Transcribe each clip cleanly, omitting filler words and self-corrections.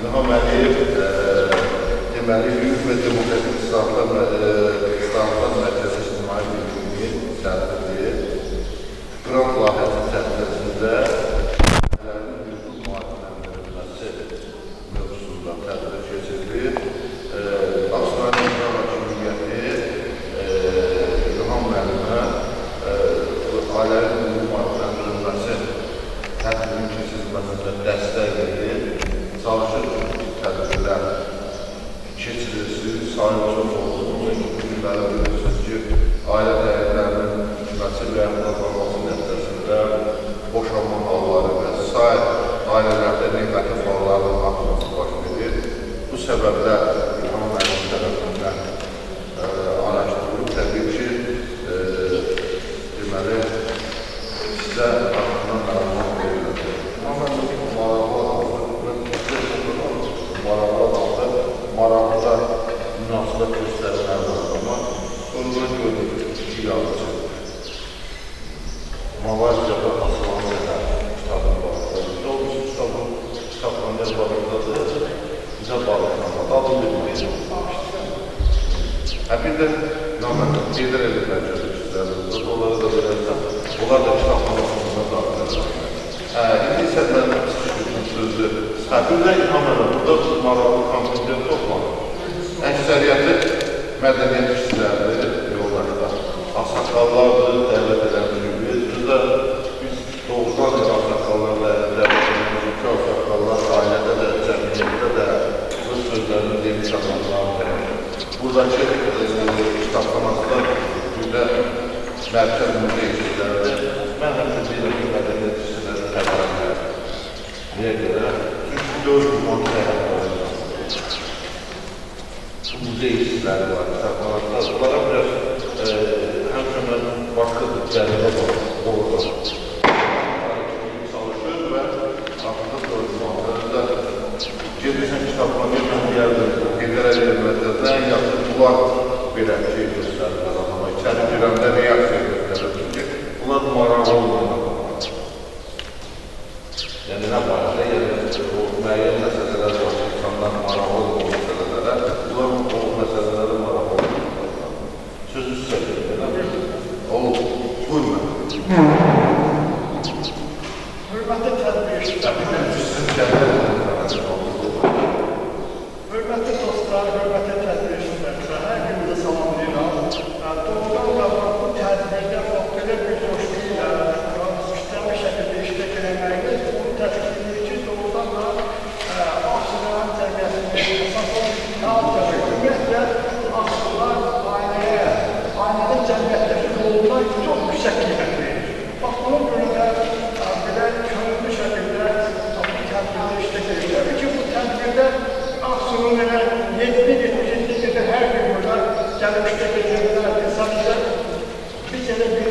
İlham Əliyev deməli, Hüquq və Demokratik İslahatlar Mərkəzi İctimai Birliyi sədrliyi qrant layihəsi çərçivəsində hüquq müalicələndirilməsi mövzusunda tədbir keçirilir. Aslan İcra Hakimiyyəti İlham müəllimə ailənin hüquq müalicələndirilməsi tədbirin keçirilməsində dəstək verir. Çalışır ki, tədbirlər keçirilsin, sayı çox olsun və günləri bilirsiniz ki, ailə dəyərlərinin hükməsi və yaxınlaşması nəticəsində boşanma halları və sair ailələrdə negativ halların artması baş verir. Bu səbəblər İlham Müəllim tərəfindən araşdırılıb. Təbii ki, deməli, sizə haqqında məlumat verilir. Amma maraqlıca münasibət göstərilən var, amma sonuna görülür ki, yazıcı Malayziyada asılan qədər kitabın barıqdadır. O kitabxanlar barıqdadır, bizə barıqlanmadı, adını bilməyəcək. Bir də qeydər edib mərkəzi işlərdir, onları da verərsəm, onlar da kitabxanasında daxildir. İndi isə mən sözü bir də İlham Əliyev, burada maraqlı kontingent olmalı. Əksəriyyəti mədəniyyət işçiləridir, yoldaşlar. Ağsaqqallardır, dəvət edəməyimiz. Biz doğrudan ağsaqqallarla dəvət edəməyimiz ki, ağsaqqallar ailədə də, cəmiyyətdə də öz sözlərini demiş adamlardır. Buradakı kitabxanasında bir də mərkəz müzey işçiləridir. Mən həmçə deyirəm ki, mədəniyyət işçiləri təbərlər. Niyə görə? Çünki 4 milyon səyahətləri muzey işçiləri var, kitabxanasında. Bunlara biraz həmçə mən başqadır, gəlirə var, orada çalışır və artıq 4 milyonlarında gedirsən kitabxanaya, mən deyərdim, Qeydər Əliyev mərkəzdən yaxşı bunlar belə şey göstərirlər adama. İçəri girəndə nə yaxşı göstərir? Çünki bunlar maraqlı olmalı. Yəni, nə barədə, o müəyyən məsələlər var ki, insanlar maraqlı olmalı məsələlərə, bunlar o məsələlərə maraqlı olmalı. Sözü sizə verir, nə bildir? Olur, buyurun. Hörmətli tədbir işçiləri, hörmətli dostlar, hörmətli tədbir işçiləri, hər günümüzə salamlayıram. Doğrudan qabaq bu tədbirdə belə bir coşquyla, sistemli şəkildə işlə eləməyiniz, bunu təşkil ki, doğrudan da Ağsıqalan cəmiyyətinin əsas ümumiyyətlə Ağsıqlar ailənin cəmiyyətdəki roluna çox yüksək qiymət verir. Bax, ona görə də belə könüllü şəkildə bu tədbirdə işlə verir ki, bu tədbirdə Ağsıqın elə 7-7 gibi hər gün burada gəlib işlə verirlər. Sadəcə biz elə bir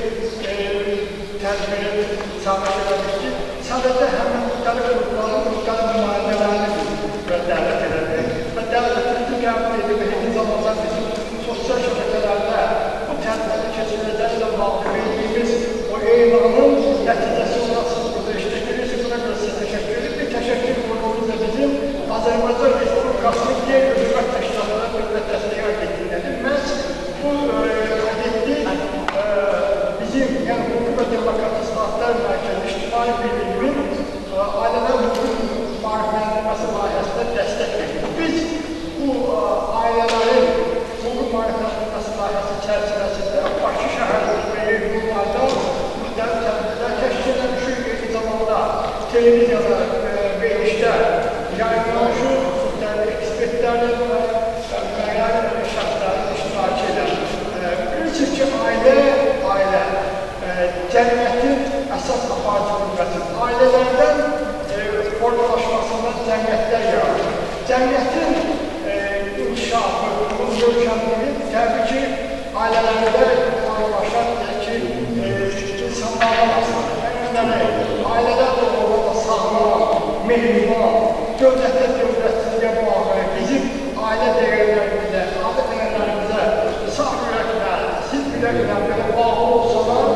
tədbiri çağırış elədik ki, sadəcə həmin müxtəlif qrupların, müxtəlif nümayəndələrini dəvət elədik və dəvətimizi qəbul edib, eyni zamanda bizim sosial şəbəkələrdə bu tədbiri keçiriləcəklə bağlı verdiyimiz o elanın nəticəsi olasın burada işlədirik. Buna görə sizə təşəkkür edib. Bir təşəkkür qurumumuz da bizim Azərbaycan Respublikasının qeyri hüquq təşkilatlarına dövlət dəstəyi agentliyidir. Məhz bu agentlik bizim, yəni Hüquq və Demokratik İslahatlar Mərkəzi İctimai Birliyinin ailələr hüquq maarifləndirməsi layihəsində dəstək verir. Biz bu ailələrin hüquq maarifləndirməsi layihəsi çərçivəsində Bakı şəhərində və yurtlarda müxtəlif tədbirlər təşkil etmişik. Eyni zamanda televiziyada verilişlər, yayınlanışı, müxtəlif ekspertlərin və müəyyən şəxslərin iştirak edən. Bilirsiniz ki, ailə cəmiyyətin əsas aparıcı qüvvətidir. Ailələrdən formalaşmasından cəmiyyətlər yaranır. Cəmiyyətin inkişafı, onun görkəmliyi təbii ki, ailələrdə formalaşan insanlardan asılıdır. Ailələr də orada sağlam, mehriban, dövlətçiliyə bağlı, bizim ailə dəyərlərimizə, adı dəyərlərimizə saf ürəklə, siz ürəklə belə bağlı olsalar,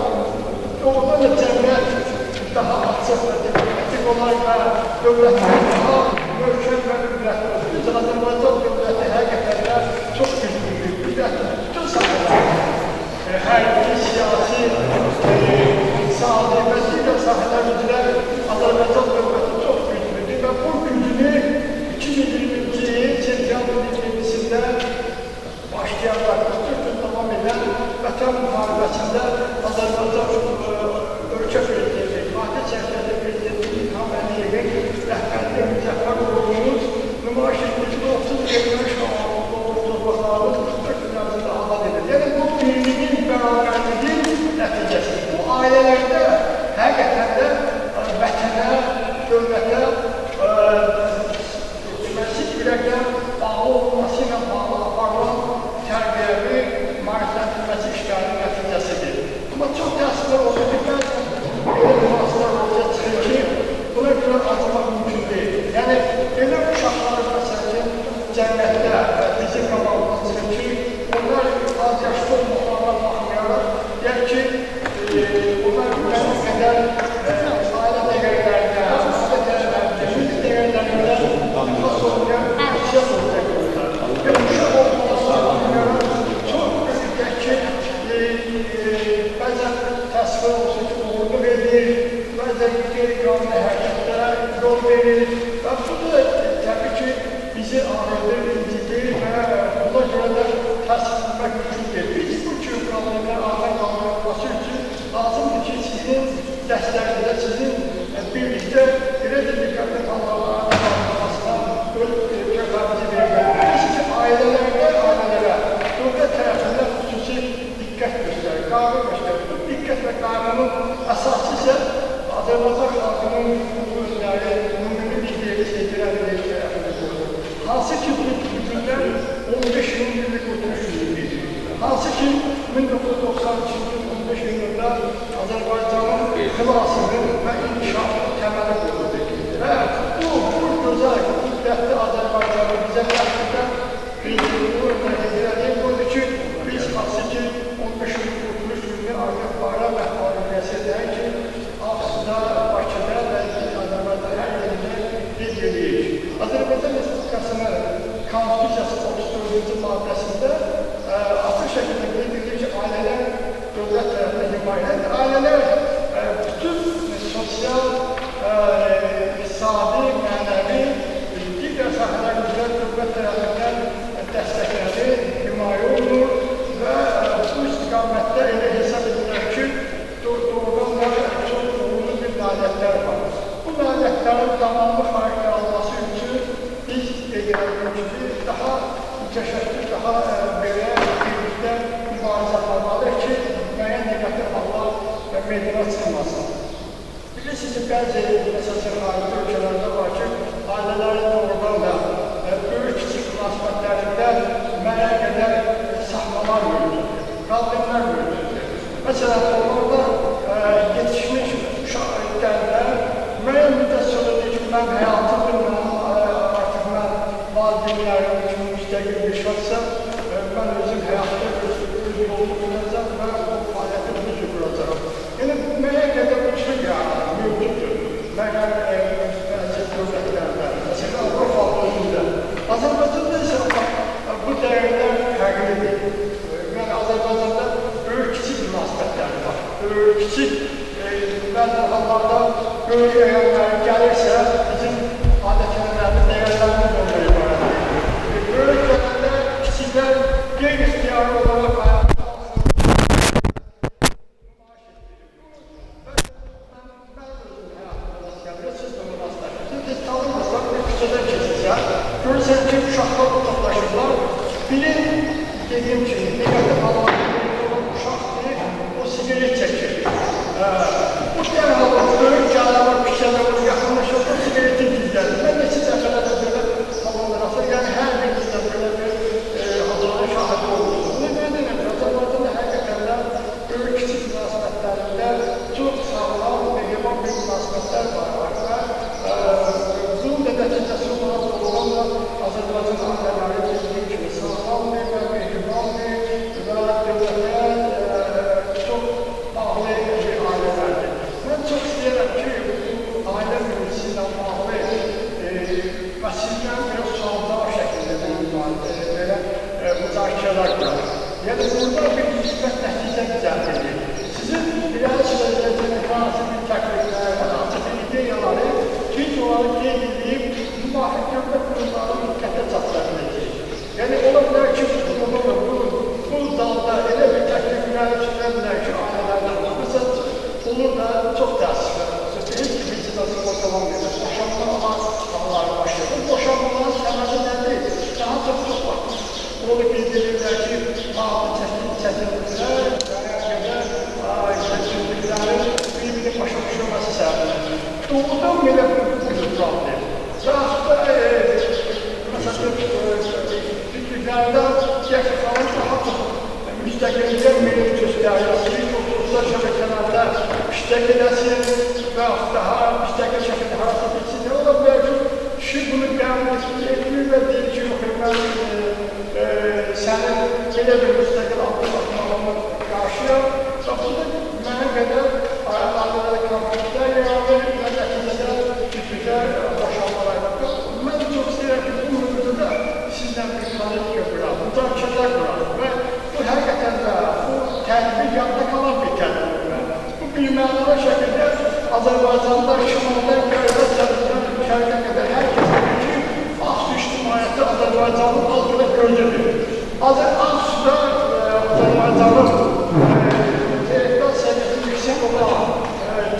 oradan da cəmiyyət daha açıq və demokratik olaraq dövlətlər daha möhkəm və Azərbaycan dövləti çox güclüdür və bu gücünü 2020-ci il sentyabrın 20-sində başlayanlar, 40 gün davam edən Vətən müharibəsində Azərbaycan ölkə prezidenti, Fatih Çərkəzi prezidenti İlham Əliyevin rəhbərli müzəffər ordumuz nümayiş etdikdə 30 erməni şahlarının torpaqlarımız 44 gün ərzində azad edir. Yəni bu birliyin, bərabərliyin nəticəsidir. Bu ailələrdə həqiqətən də vətənə, dövlətə, deməsi ürəklə bağlı olması ilə bağlı aparılan tərbiyəvi, maarifləndirməsi işlərinin nəticəsidir. Amma çox təəssüflər oldu ki, bəzən elə mühasirlər ortaya çıxır ki, buna görə acımaq mümkün deyil. Yəni, elə uşaqları məsələn cəmiyyətdə bizim qabağımıza çıxır ki, onlar az yaşlı olmaqlarına baxmayaraq, deyək ki, onlar mənim qədər ailə dəyərlərindən, ailə dəyərlərindən, müzik dəyərlərindən xas olmayan şəxs ortaya qoyurlar. Və uşaq olmasına baxmayaraq, çox deyək ki, bəzən təsvir olsun ki, uğurlu verir, bəzən qeyri-qanuni hərəkətlərə yol verir və bu da təbii ki, bizi ağrıdır, incidir və buna görə də təsvir etmək mümkün deyil. Biz bu kimi qanunlar ağır qanunlaşması üçün lazımdır ki, sizin dəstəklerde, sizin birlikdə elə də diqqətli tanrılarına tanrılasına köklərimizi verilməlidir. Bilirsiniz ki, ailələrə dövlət tərəfindən xüsusi diqqət göstərir, qanun göstərir. Bu diqqət və qanunun əsası isə Azərbaycan xalqının özləri, ümumi liderli seçilərinin tərəfindən qoyulur. Hansı ki, bu günlər 15 illik oturuş günüdür. Hansı ki, 1992 il 15 ilində Azərbaycanın xilasının və inkişafının təməli qoyulur. Və bu gözəl, qüdrətli Azərbaycanı bizə təxtdən prezidentliyi ödəyir. Budur ki, biz hansı ki, 15 illik oturuş gününü artıq bayram məhvaliyəsi edək ki, Ağsuda, Bakıda və Azərbaycan hər yerində qeyd edirik. Azərbaycan Respublikasının Konstitusiyası 34-cü maddəsində açıq şəkildə qeyd edilir ki, ailələr dövlət tərəfindən himayədir. Ailələr bütün sosial, iqtisadi, mənəvi, digər sahələr üzrə dövlət tərəfindən dəstəklənir, himayə olunur və bu istiqamətdə elə hesab edilir ki, doğrudan da çox uğurlu bir nailiyyətlər var. Bu nailiyyətlərin tamamlı xarakter alması üçün biz qeyd ki, daha mütəşəkkil, daha belə birlikdə mübarizə aparmalıyıq ki, müəyyən negativ hallar meydana çıxmasın. Bilirsiniz ki, bəzi məsələn, xarici ölkələrdə var ki, ailələrin doğrudan da böyük-kiçik münasibətlərində müəyyən qədər saxmalar mövcuddur, qaldırmalar mövcuddur. Məsələn, orada yetişmiş uşaq gəldilər, müəyyən müddət sonra deyir ki, mən həyatımdır, artıq mən valideynlərim üçün müstəqil bir şəxsəm, mən özüm həyatda öz yolunu quracaq və o fəaliyyəti özü quracaq. Yəni, müəyyən qədər uçun mövcuddur, müəyyən dövlətlərdə, məsələn, Avropa özündə. Azərbaycanda isə bu dəyərlər fərqlidir. Yəni, Azərbaycanda böyük-kiçik münasibətlər var. Böyük-kiçik bəzi hallarda böyük əyənlər gəlirsə, bizim adət-ənənələrimiz dəyərlərimiz onlara ibarətdir. Böyük gələndə kiçiklər qeyri-ixtiyari olaraq hayatda nümayiş etdirir. Mən özüm həyatımda rast gəlir, siz də onu rastlaşırsınız. Siz tanımırsanız, bir küçədən keçirsə, görürsən ki, uşaqlar toplaşırlar. Biri, dediyim kimi, negativ hallarda uşaqdır, o sigaret çəkir. Bu dərhal böyük canavar pişələr yaxınlaşır, o sigaretin gizlədir. Mən neçə dəfələrdə belə tamamlar asır, yəni hər bir bizdə belə bir hazırlığı şahidi olursunuz. Bunu belə deyiləm ki, Azərbaycanda həqiqətən də böyük-kiçik münasibətlərində çox sağlam və yaman bir münasibətlər var və bunun da nəticəsi olaraq doğrudan da Azərbaycan ailələri dediğim kimi sağlamdır və mehribandır və dövlətə çox bağlı bir ailələrdir. Mən çox istəyirəm ki, bu ailə mövzusu ilə bağlı məsələlər biraz suallar şəklində belə müzakirələr quraq. Yəni, burada bir müsbət nəticə cəlb edir. Sizin irəli sürəcəyiniz hansı bir təkliflər, hansı bir ideyaları burada çok təəssüflər olsun. Hiç birinci nasıl boşalamıyor. Boşanma halları başladı. Boşanmaların səbəbi nədir? Daha çok baxın. Onu bildirirlər ki, maddi çətinliklər, çətinliklərin bir-birini başa düşürməsi səbəbidir. Doğrudan belə bir problem. Yaxud da, məsələn, düzlüklərdə yaşayan daha çox müstəqilliklər meyil göstərilməsi, sosial şəbəkələrdə müstəqiləsin və daha müstəqil şəkildə hərəkət etsin. Ola bilər ki, kişi bunu qəbul etmir və deyir ki, yox, mən sənin belə bir müstəqil adlı atmağına qarşıyam və burada mənə qədər ailələrə konfliktlər yaranır və nəticədə düzlüklər boşanmalarla. Mən çox istəyirəm ki, bu mövzuda da sizdən bir kanal götürəm, müzakirələr quralım və bu həqiqətən də bu tədbir yadda qalan bir tədbirdir. Bu bir mənalı şəkildə Azərbaycanda şimaldan qəribə tərəfdən şərqə qədər hər kəs bilir ki, Ağsu ictimaiyyəti Azərbaycanın adına gözlədir. Ağsuda Azərbaycanın intellektual səviyyəsi yüksək olan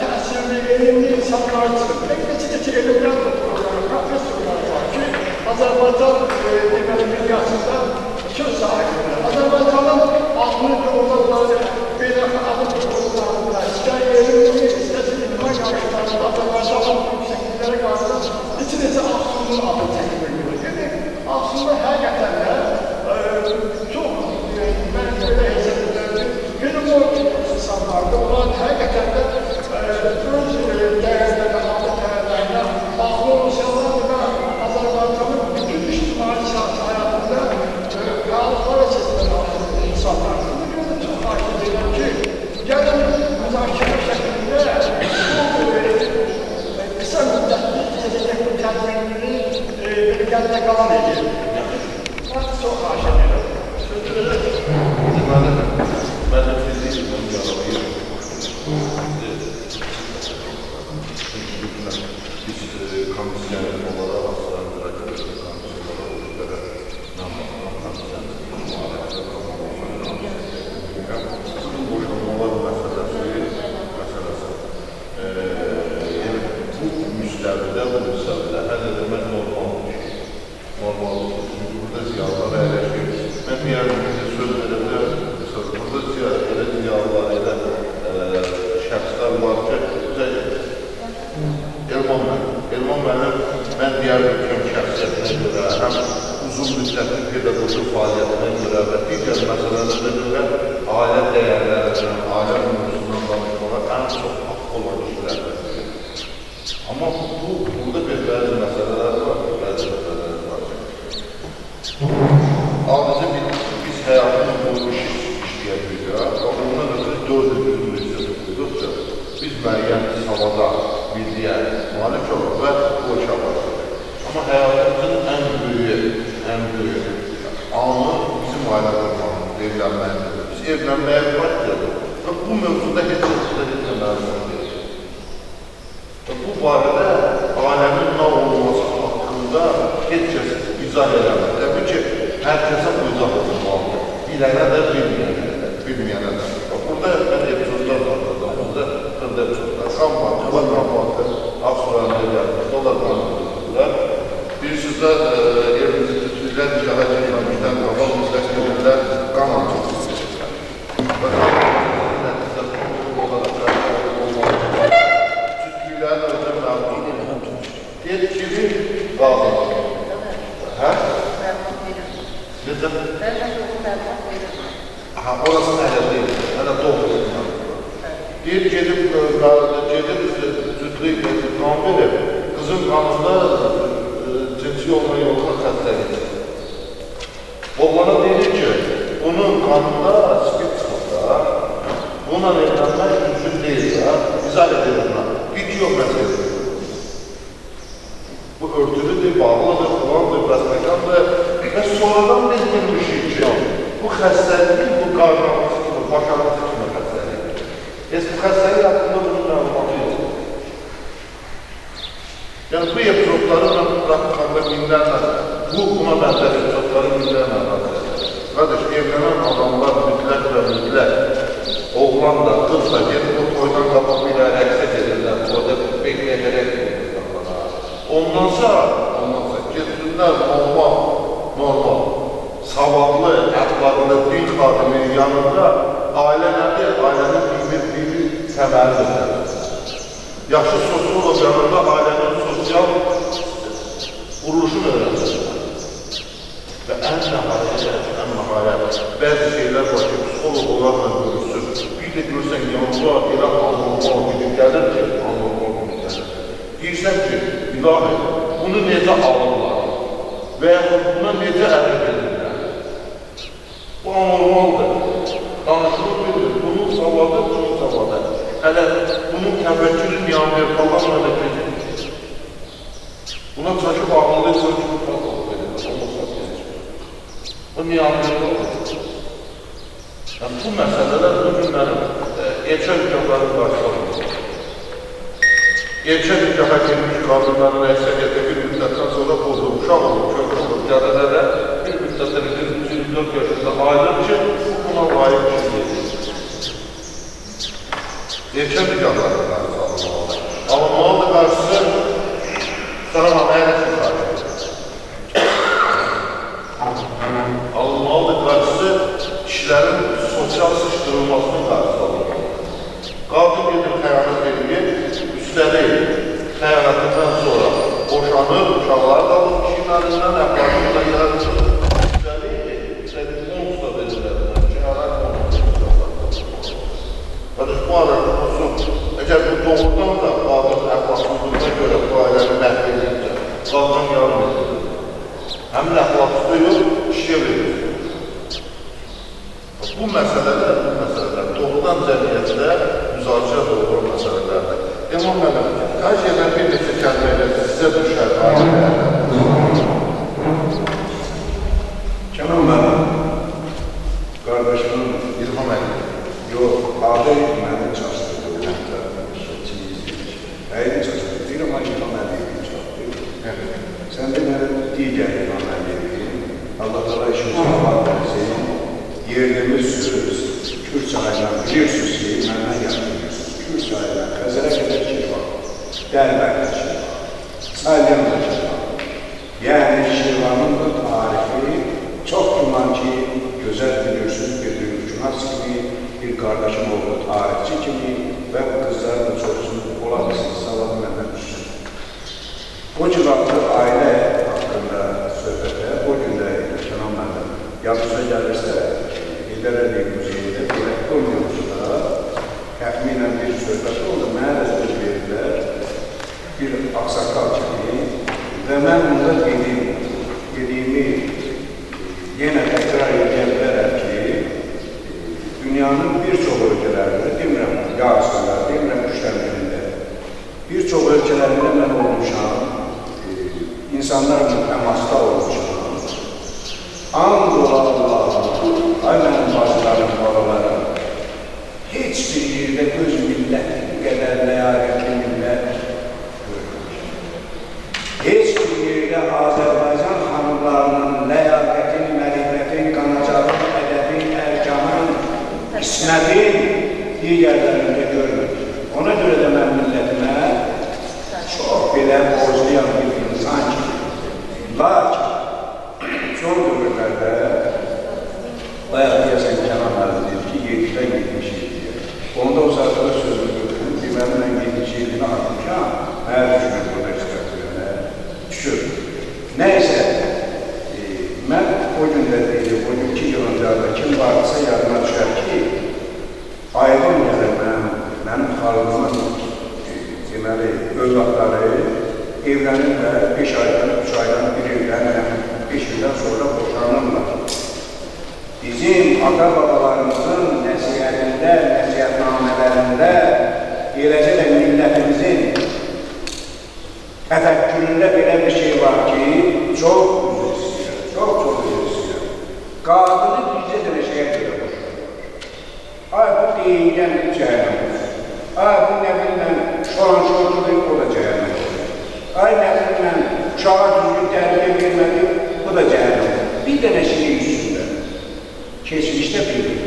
təsirli, elmli insanlardır. Neçə elmlər professorlar var ki, Azərbaycan miqyasında söz sahibidir. Azərbaycanın adını doğrulardır, beynəlxalq adını doğrulardır. İstər elmli, istər ilmə qarşılarında Azərbaycanın yüksekliklərə qarşılar neçə Ağsunun adı təqdim edilir. Yəni, Ağsun'da həqiqətən də çox, mən belə hesab edirəm ki, benim o insanlarda olan həqiqətən də öz dəyərlərlə, adı dəyərlərlə bağlı olsalar və Azərbaycanın bütün ictimai siyasi həyatında reallıqlara seçilən insanlardır. Bu görə də çox xahiş edirəm ki, gəlin müzakirə şəklində qısa müddətli gedəcək bu tədbirini qəlbə qalan edir. Mən çox xahiş edirəm. Deməli, mən də fizik yalanıyım. Biz komisyoner olaraq asılandıraq komisyonlara oluşlara boşanmalar məsələsi bu müstəvidə, hələ də mən normal çünki burada ziyalılar əyləşir. Mən bir yerdəmizə söz verəndə, burada elə ziyalılar, elə şəxslər var ki, Elman mənim, mən Diyarbakır şəxsiyyətinə görə, həm uzun müddətli pedaqoji fəaliyyətinə görə və digər məsələlərə görə ailə dəyərlərindən, ailə mövzusundan danışmalar ən çox haqq olan işlərdir. Amma burada bir bəzi məsələlər var, Adicə biz həyatının boyu işləyəcəyik və ondan ötürü 4 il üniversitede biz müəyyən savada, bildiyə malik olur və bu işə başlayır. Amma həyatımızın ən böyük anı bizim ailələrdən evlənməkdir. Biz evlənməyə başlayalım və bu mövzuda heç məlumat. Bu barədə ailənin nə olması haqqında heç kəs izah edəmez. Təbii ki, hər kəsə bu izah edilməlidir. Bilənə də, bilməyənə də. Burada mən epizodlar var, burada xırda epizodlar. Qanbankı, Ağsuranı edərlər, dolar qanunlar. Bilirsizdə, yerimizi tütülər, dişələ çəkilmişdən qabaq, müstəqilirlər, qanun tütülər. Və qanunların nəticəsi olaraq tütülərin özü məlumat yetkili qanun. Hə? Necə? Orası hələ deyil, hələ doğru. Deyir, gedib cütlük, qan verib, qızın qanında cinsi olma yoluna xəstəlik. Oğlana deyir ki, bunun qanında spid çıxırsa, bununla evlənmək mümkün deyilsə, izah edir ona, git yox məsələdir. Bu örtülüdür, bağlıdır, qulandır, bəsməkandır və sonradan biz bilmişik ki, bu xəstəlik, bu qarnamızı kimi, başarması kimi xəstəlik. Bu xəstəlik haqqında bunun məlumatı yoxdur. Yəni, bu epizodları mən buraxıqanda minlərlə, buna bənzər epizodları minlərlə razıyıq. Qardaş, evlənən adamlar mütləq və mütləq, oğlan da, qız da, gedib o toydan qabaq bir Ancaq ailə nədir? Ailənin bir təməlidir. Yaxşı sosiolog yanında ailənin sosial quruluşunu öyrənir. Və ən nəhayət, bəzi şeylər var ki, psikolog olarla görürsün. Bir də görürsən, yanında elə anormal gibi gəlir ki, anormal gibi gəlir. Deyirsən ki, ilahi, bunu necə alırlar və yaxud buna necə əmək edirlər? Bu anormaldır. Danışılır bilir, bunun savadı, bunun savadı. Hələ bunun təfəkkürü Neandertallarla da gedir. Buna çəkib ağırlıysa ki, bu qalıb edir. Bu Neandertaldır. Yəni, bu məsələlər bugün mənim erkək ülkələrin qarşılarında. Erkək ülkəyə girmiş qadınların əksəriyyəti bir müddətdən sonra bozulur, uşaq olur, körpə olur, qədələrə bir müddətdən 24 yaşında ayılır ki, buna layiq bir şey deyil. Erkək ülkələrin qarşılarında. Alınmalıdır qarşısı, sana mənəsin qarşısı. Alınmalıdır qarşısı, kişilərin sosial sıçdırılmasının qarşısı alınmalıdır. Qadın gedir, xəyanət edir, üstəlik, xəyanətindən sonra boşanır, uşaqlar da alır, kişinin əlindən əflasını da yaratır. Üstəlik, 10 usta verirlər, cəhərət 10 usta. Qardaş, bu arada olsun, əgər bu doğrudan da qadın əflasızlığına görə bu ailəni məhv edincə, qadın yarım edir. Həmin əflasızlığı yox, kişiyə verir. Bu məsələlər doğrudan cəmiyyətdə müzakirə doğru məsələlərdir. Eman mənim, hər şeydən bir neçə kəlmə ilə sizə düşər. Kenan mənim, qardaşımın İlham əlim. yox, adı məni çaşdırdı, hətta əyini çaşdırdı. Deyirəm, İlham əliyim çaşdırdı. Sən də mənim digər İlham əliyim, Allah qala işimiz Allah versin, yerimiz sürürüz, Kür çayından bilirsiniz ki, məndən yaxınıyorsunuz. Kür çayından Xəzərə qədər şey var, Dərbəqdə şey var, Salyan'da şey var. Yəni Şirvanın bu tarifi çox güman ki, gözəl bilirsiniz, bir hükümas kimi, bir qardaşım oldu, tarihçi kimi və qızlar da çoxsun olabilirsiniz, savadı məndən düşsün. O civarda ailə haqqında söhbətə, o gündə Kenan məndən yadınıza gəlirsə, İdarəli Muzeyində direktor mövzusunda təxminən bir söhbət oldu, mənə də söz verirlər, bir aksakal kimi və mən bunda dediyimi yenə təkrar edə bilərəm ki, dünyanın bir çox ölkələrində, demirəm yarısında, demirəm üçdən birində, bir çox ölkələrində mən olmuşam, insanlarla təmasda olmuşam. And olarlar, ay mənim bacılarım, balalarım, heç bir yerdə öz milləti bu qədər ləyaqətli millət görmüşəm. Heç bir yerdə Azərbaycan xanımlarının ləyaqətin, mərifətin, qanacağın, ədəbin, ərkanın, ismətin digərlərində görmüşəm. Ona görə də mən millətimə çox belə borclayan bir insan ki, lakin son dövrlərdə bayaq deyəsən Kenan müəllim dedi ki, 7-dən 77-yə. Onda o sırada sözünü götürün, deməli mən 77-ni atmışam, mənə düşmür burada istəkliyənə, düşür. Nəysə, mən o gündə deyim, o günkü yılınlarda kim varsa yadıma düşər ki, aydın gəlir mənim xalqımın deməli, övladları evlənirlər 5 aydan, 3 aydan bir evlənirlər. 5 ildən sonra boşanırlar. Bizim ata-babalarımızın nəsiyyətində, nəsiyyətnamələrində, eləcə də millətimizin təfəkküründə belə bir şey var ki, çox üzr istəyir, çox üzr istəyir. Qadını bircə dənə şeyə görə boşanırlar. Ay, bu deyilgən bir cəhənnəm olur. Ay, bu nə bilmən, şoran-şortulayıb o da cəhənnəm olur. Ay, nə bilmən, uşağa düzgün tərbiyə vermədi, bu da cəhənnəm. Bir dənə şeyin üstündə, keçmişdə bilir.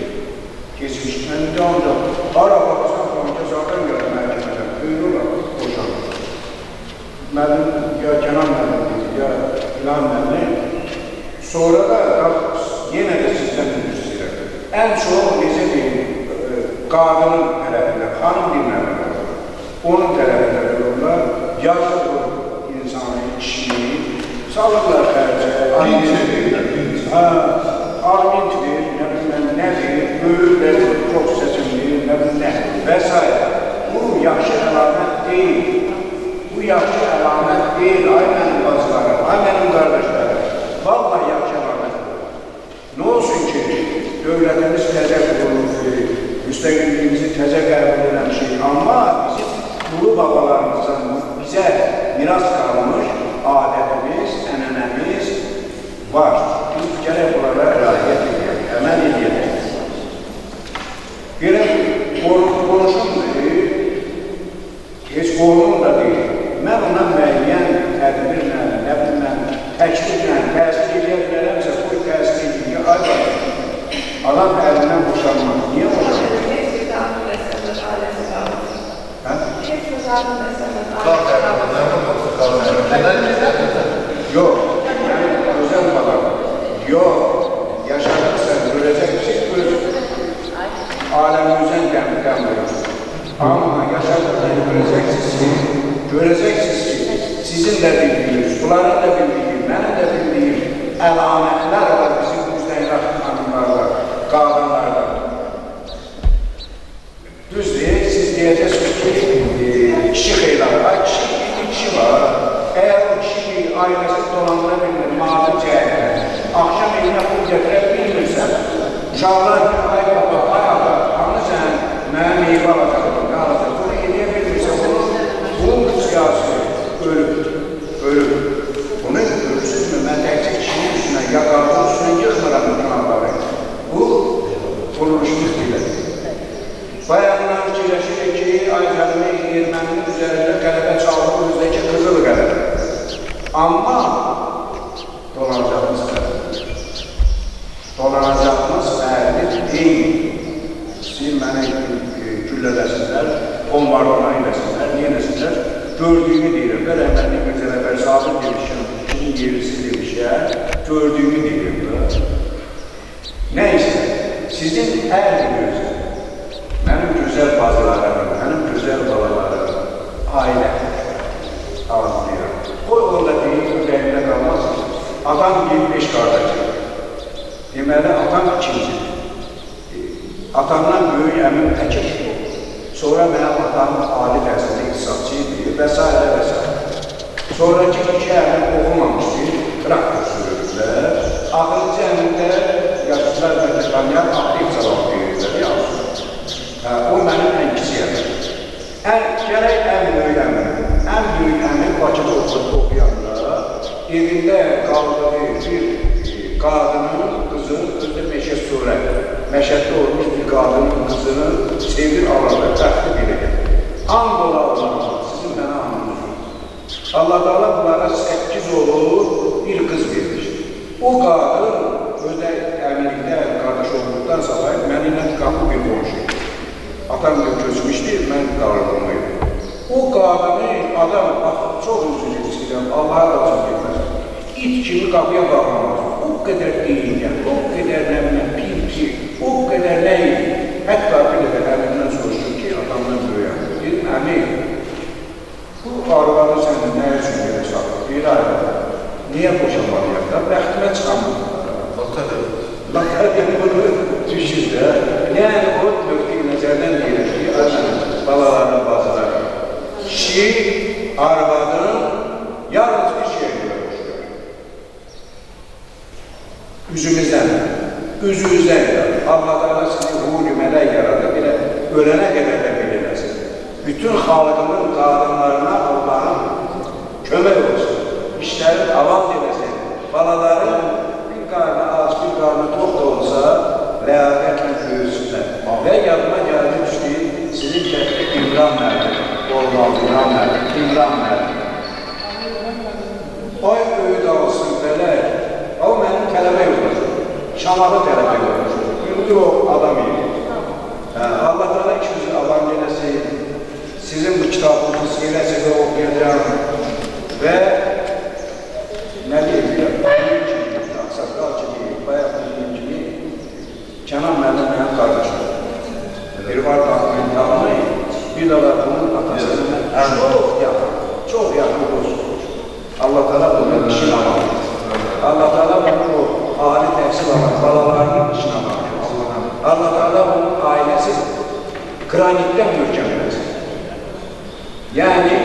Keçmişdən də ancaq, ara baxsan, qonca zaten görə məhkəmədən, buyururlar, boşanır. Mənim, ya Kenan mənim dedi, ya İlhan mənim. Sonra da yenə də sizdən üzr istəyirəm. Ən çox necə qadının tərəfində, xanım dinləmək olur. Onun tərəfində dururlar, yazıq insanı, kişini, salırlar xərcə, armintdir, nədir, böyüklər, çox seçimdir, nə və s. Bu yaxşı əlamət deyil. Bu yaxşı əlamət deyil, ay mənim bacılarım, ay mənim qardaşlarım. Vallahi yaxşı əlamət deyil. Nə olsun ki, dövlətimiz təzə qurulur, müstəqilliyimizi təzə qəbul eləmişik, amma bizim ulu babalarımızdan bizə miras qalmış adətimiz, ənənəmiz var. Biz gərək bunlara riayət edək, əməl edək. Belə konuşumdur, heç qorunum da deyil. Mən ona müəyyən tədbirlə, nə bilməm, təkliflə, təsir edə bilərəmsə, bu təsir edir. Adam əlindən boşanmaz. Niyə boşanmaz? Yox, yəni özəl balam. Yox, yaşanırsa, görəcəksin, aləmimizdən qəmdir. Amma yaşanırsa, görəcəksiniz ki, sizin də bildiyiniz, bunların da bildiyiniz, mənim də bildiyim əlamətlər var bizim müstəqillər xanımlarda, qadınlarda. Düzdür, siz deyəcəksiniz ki, kişi xeylar var, kişi var. Əgər o kişi ailəsi dolandıra bilir, maddi cəhətlə, axşam evinə pul gətirə bilmirsən, uşaqlar ki, ay baba, ay ata, anı sən, mənə meyvə alacaqdır, nə alacaq, bunu edə bilmirsən, bunun siyasi ölüb. Bunu görürsünüzmü, mən təkcə kişinin üstünə, ya qadın üstünə yıxmıram günahları. Bu, quruluşumuz deyil. Bayanlar fikirləşir ki, ay gəlmə erməninin üzərində qələbə çaldığı özdəki qızıl qələbə. Amma dolanacağımız fərqli deyil. Siz mənə güllələsinlər, bombardına eləsinlər, neyləsinlər, gördüyümü deyirəm. Belə əməlli gözələ sabit demişəm, kimin yerisi demişəm, gördüyümü deyirəm. Nəysə, sizin hər biriniz, mənim gözəl bacılarım, mənim gözəl balalarım, ailə anlayıram. Qoy orada deyil, ürəyində qalmaz. Adam 25 qardaşdır. Deməli, atam ikincidir. Atamdan böyük əmim təkir. Sonra mənim atam ali dərsimdə iqtisadçı idi və s. və s. Sonraki iki əmim oxumamışdı, traktor sürürdülər. Axırıncı əmimdə yaşlılar məktəbaniyyat aktiv cavab verirlər. O mənim ən kiçik əmim. Gərək ən böyük əmim. Ən böyük əmim Bakıda oxuyanda evində qaldığı bir qadının qızı, özü meşə surət, məşəddə olmuş bir qadının qızını sevir alanda, təxtib edir. And olarlar, sizin mənə andınız. Allah-Teala bunlara 8 olur, bir qız verir. O qadın özdə əminlikdə qardaş olduqdan sonra mənimlə qapı bir qonşu. Atam da köçmüşdür, mən qarılmayım. O qadını adam, çox üzücü istəyirəm, Allah'a da çox etməz. İt kimi qapıya bağlamaz. O qədər deyilgən, o qədər nəminə pil, o qədər nə idi? Hətta bir də əmindən soruşur ki, atamdan böyüyəm. Dedim, əmi, bu arvadı sən nə üçün belə satır? Deyir, arvadı, niyə boşanmalıyam da? Bəxtimə çıxamam. Bakar bunu düşür də. Yəni, o nöqtəyi nəzərdən deyir ki, balaların bazıları. Kişi, arvadın yalnız bir şeylə boşuyor. Üzümüzdən, üzünüzdən Allah-Teala sizi ruh-u mələk yaradı, belə ölənə qədər də bilinəsin. Bütün xalqının qadınlarına Allah'ın kömək olsun. İşlərin avam deməsin. Balaların bir qarnı az, bir qarnı tox da olsa, ləyaqətlə böyüsünlər. Və yadıma gəldi düşdü, sizin kəndə İmran mərdi, olmalı İmran mərdi. Ay öyüd alsın belə, o mənim tələbə yoldaşım, Şamalı tələbə yoldaşım. Ünlü o adam idi. Allah-Teala ikimizi adam gələsi, sizin bu kitabınızı seyirəsində oxuyacağım və nə deyirəm, saqqal kimi, bayaq dediyim kimi, Kənan müəllim villalar bunun atasının çok yakın dostluğu. Allah Teala bunun işini alır. Allah Teala bunun o âli təhsil alan balalarının işini alır. Allah Teala bunun ailesi granitten möhkəmlədir. Yani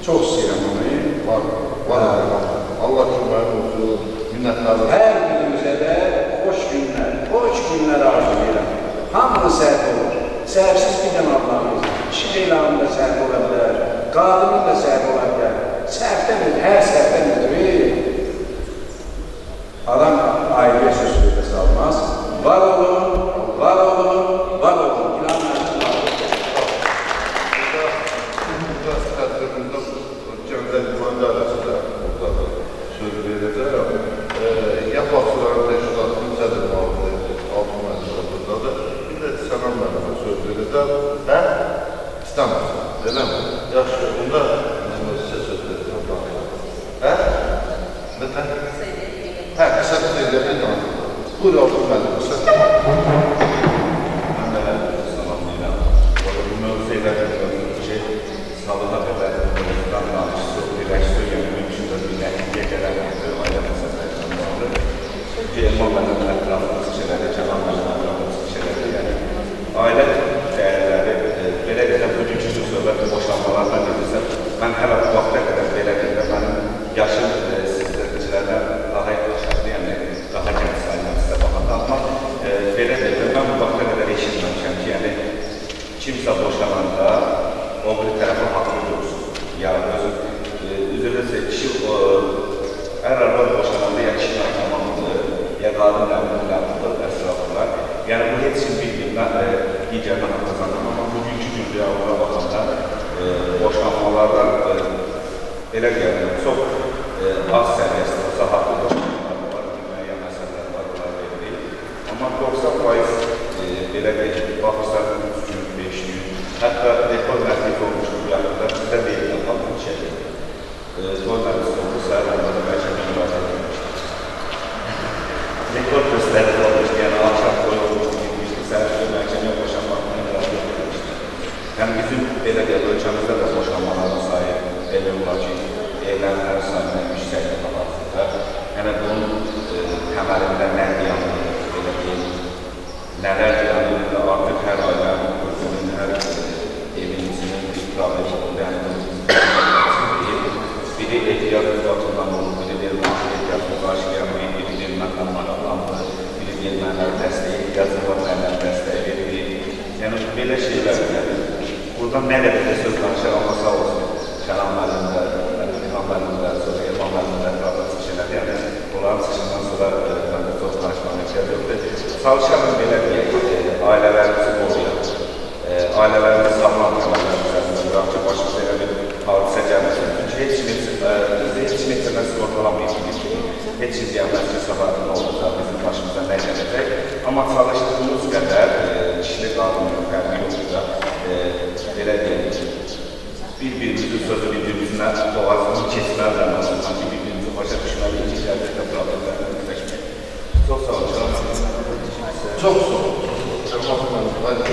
çok istəyirəm onu. Allah kömək olsun, minnətdarım. Hər birimizə də xoş günlər arzu edirəm. Hamını səhv olur. Səhvsiz bir dənə Allahımız. Kişi ilanın da səhv ola bilər, qadının da səhv ola bilər. Səhvdən ötürü, hər səhvdən ötürü adam aileye söz söyle salmaz. Var olun, var olun, var olun. İnanmayın, var olun. Burada tədbirimizdə Gənclər İmanda arasında söz verəcək. Yapaqçıların təşkilatının sədr müavini Altun müəllimə buradadır. Bir də Sənan müəllimə söz verəcək. Hə? İstəməsin. Eləmi? Yaxşı, bunda sizə söz verəcək. Hə? Nətən? Hə, qısa bir deyiləyən yanında. Buyur Altun müəllimə, sən. Mən də salamlayıram. Bu mövzeylər ki, salına qədər bundan danışısı, birləşdir, yəni mümkündə bir nəticə gələnlərdir, ailə məsələlərdən bağlı. Elman mənim ətrafını sıçələdi, Kənan mənim ətrafını sıçələdi. Yəni, ailə dəyərləri, belə qədər bugünkü söhbəti boşanmalardan edirsə, mən hələ bu vaxta qədər belə qədər, mənim yaşım sizlərdən daha yaxşıdır, yəni daha gənc sayılan sizə baxanda. Amma belə deyil, mən bu vaxta qədər eşitməmişəm ki, yəni kimsə boşananda o bir tərəfə haqlı dursun. Ya üzrsə kişi hər arvad boşananda ya kişi tamamdır, ya qadın məmnunlardır, əsraflar. Yəni bu heç kim bilmir, digərdən haqq qazanır. Amma bugünkü gün reallara baxanda boşanmalardan elə gəlir, çox az səviyyəsində olsa haqlı boşanmalar var, müəyyən məsələlər var, bunlar verilir. Amma 90% belə deyil, baxırsa 3 gün, 5 gün, hətta rekord nəticə olmuşdur bu yaxında, bizdə deyil, halbuki şeydir. Toy nəticə olursa, onlarda məhkəmə müraciət edilmişdir. Rekord göstərici olmuşdur, yəni akşam toy olmuşdur, gitmişdir, səhərdə məhkəməyə boşanmaqla müraciət edilmişdir. Yəni bizim belə deyil, ölkəmizdə də boşanmaların sayı elə olar ki, evlənənlərin sayından yüksəkdə baxardır. Yəni bunun təməlində nə deyanır, belə deyil, nələr deyanır, artıq hər ailənin özünün, hər evinizin bir problemi olur, yəni biri ehtiyat uzatından olur, biri vermənin ehtiyatını qarşılayamayın, biri verməklə maraqlanmır, biri vermənləri dəstəyi, ehtiyatı var, mənləri dəstəyi verir. Yəni belə şeylər, buradan nə qədər də söz danışır, amma sağ olsun, Kənan müəllimdə, İlham müəllimdə, sonra Elman müəllimdə ətrafda çıxışılar, yəni onların çıxışından sonra mən də çox danışmaq ehtiyac yoxdur. Çalışalım belə deyək, ailələrimizi qoruyaq, ailələrimizi sağlam təməllərimiz üzərində ki, başımıza elə bir hadisə gəlməsin. Çünki heç kim etmədən sigortalamayız. Heç kim deyəməz ki, sabah nə olacaq, bizim başımıza nə gələcək. Amma çalışdığımız qədər kişilik qanunun fərqi yoxdur. Belə deyək, bir-birimizin sözü bir-birimizlə boğazını keçməlidir, məsələn ki, bir-birimizi başa düşməliyik ki, gələcəkdə problemlərlə üzləşmək. Çox sağ olun. Çox sağ olun. Çox sağ olun.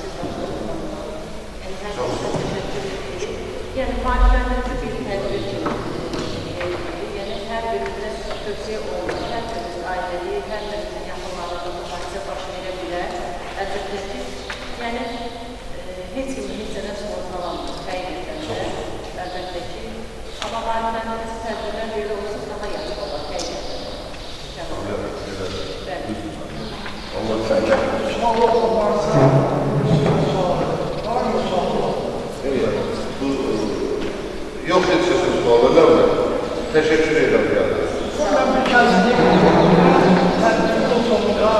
siz başda olmalı. Yəni, hər birisi təşəkkür edirik. Yəni, maarifləndirici bir tədbir kimi. Yəni, hər birimizə tövsiyə olunur. Hər birimiz ailəli, hər birimizin yaxınlarında mübahisə baş verə bilər. Əlbəttə ki, yəni, heç kimi heç nədən sorğulanmır, həqiqətən də. Əlbəttə ki, amma maarifləndirici tədbirlər belə olsa daha yaxşı olar, həqiqətən. Allah sənə. Suallar varsa, var mı suallar? Yox, heç səsin sual edəmdir. Təşəkkür edirəm gəldiniz. Ben bir kendisini tədbirin sonunda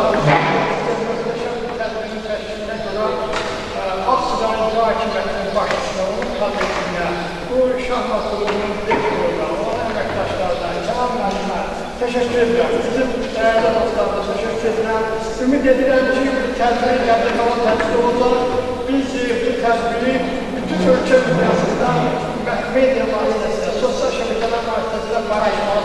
möhtəşəm bir tədbirin təşkilinə görə Aksıdan İcra Hakimiyyətinin başçısına, onun kabinetinə, bu şahmat qrupunun direktoruna, onun əməkdaşlarına, Kəmal müəllimə təşəkkür edirəm. Bizim dəyərli dostlarına təşəkkür edirəm. Ümid edirəm ki, bu tədbiri gəldi qalan tədbir olacaq. Biz bu tədbiri bütün ölkə dünyasında media vasitəsilə, sosial şəbəkələr vasitəsilə paylaşmalı